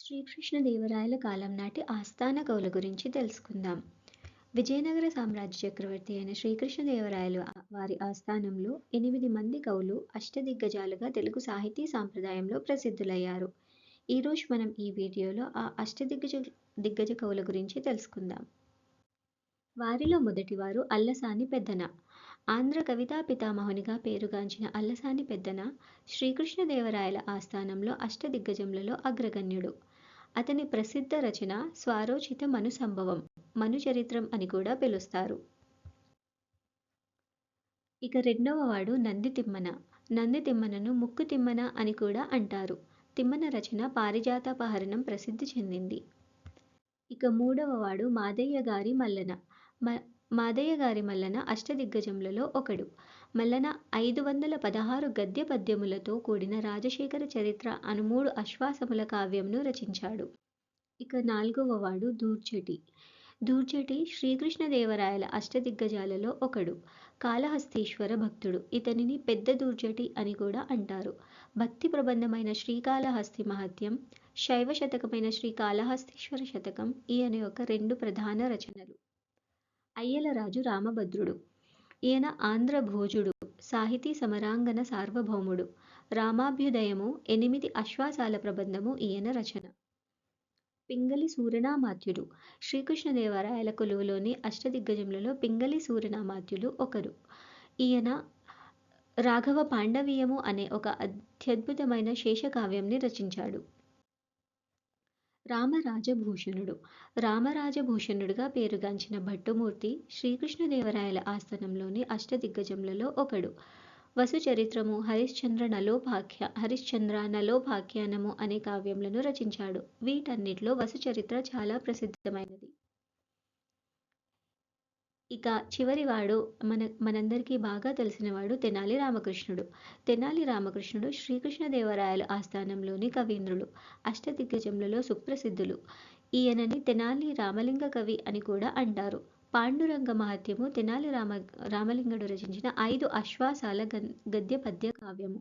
శ్రీకృష్ణదేవరాయల కాలం నాటి ఆస్థాన కవుల గురించి తెలుసుకుందాం. విజయనగర సామ్రాజ్య చక్రవర్తి అయిన శ్రీకృష్ణదేవరాయలు వారి ఆస్థానంలో 8 మంది కవులు అష్టదిగ్గజాలుగా తెలుగు సాహితీ సాంప్రదాయంలో ప్రసిద్ధులయ్యారు. ఈరోజు మనం ఈ వీడియోలో ఆ దిగ్గజ కవుల గురించి తెలుసుకుందాం. వారిలో మొదటివారు అల్లసాని పెద్దన. ఆంధ్ర కవితా పితామహునిగా పేరుగాంచిన అల్లసాని పెద్దన శ్రీకృష్ణదేవరాయల ఆస్థానంలో అష్టదిగ్గజములలో అగ్రగణ్యుడు. అతని ప్రసిద్ధ రచన స్వారోచిత మను సంభవం, మను చరిత్రం అని కూడా పిలుస్తారు. ఇక రెండవ వాడు నంది తిమ్మన. నంది తిమ్మనను ముక్కు తిమ్మన అని కూడా అంటారు. తిమ్మన రచన పారిజాతాపహరణం ప్రసిద్ధి చెందింది. ఇక మూడవ వాడు మాదయ్య గారి మల్లన. మాదయ్య గారి మల్లన అష్టదిగ్గజములలో ఒకడు. మల్లన 516 గద్య పద్యములతో కూడిన రాజశేఖర చరిత్ర అను 3 అశ్వాసముల కావ్యంను రచించాడు. ఇక నాలుగవ వాడు దూర్జటి. దూర్జటి శ్రీకృష్ణదేవరాయల అష్టదిగ్గజాలలో ఒకడు. కాళహస్తీశ్వర భక్తుడు. ఇతనిని పెద్ద దూర్జటి అని కూడా అంటారు. భక్తి ప్రబంధమైన శ్రీకాళహస్తి మహత్యం, శైవ శతకమైన శ్రీకాళహస్తీశ్వర శతకం ఈయన యొక్క 2 ప్రధాన రచనలు. అయ్యలరాజు రామభద్రుడు. ఈయన ఆంధ్ర భోజుడు, సాహితీ సమరాంగణ సార్వభౌముడు. రామాభ్యుదయము 8 అశ్వాసాల ప్రబంధము ఈయన రచన. పింగళి సూరనామాత్యుడు. శ్రీకృష్ణదేవరాయల కొలువులోని అష్టదిగ్గజములలో పింగళి సూరనామాత్యులు ఒకరు. ఈయన రాఘవ పాండవీయము అనే ఒక అత్యద్భుతమైన శేషకావ్యంని రచించాడు. రామరాజభూషణుడు. రామరాజభూషణుడుగా పేరుగాంచిన భట్టుమూర్తి శ్రీకృష్ణదేవరాయల ఆస్థానంలోని అష్టదిగ్గజములలో ఒకడు. వసుచరిత్రము, హరిశ్చంద్ర నలోపాఖ్యానము అనే కావ్యములను రచించాడు. వీటన్నిటిలో వసుచరిత్ర చాలా ప్రసిద్ధమైనది. ఇక చివరివాడు మనందరికీ బాగా తెలిసినవాడు తెనాలి రామకృష్ణుడు. తెనాలి రామకృష్ణుడు శ్రీకృష్ణదేవరాయల ఆస్థానంలోని కవీంద్రులు, అష్టదిగ్గజములలో సుప్రసిద్ధులు. ఈయనని తెనాలి రామలింగ కవి అని కూడా అంటారు. పాండురంగ మహత్యము తెనాలి రామలింగడు రచించిన 5 అశ్వాసాల గద్య పద్య కావ్యము.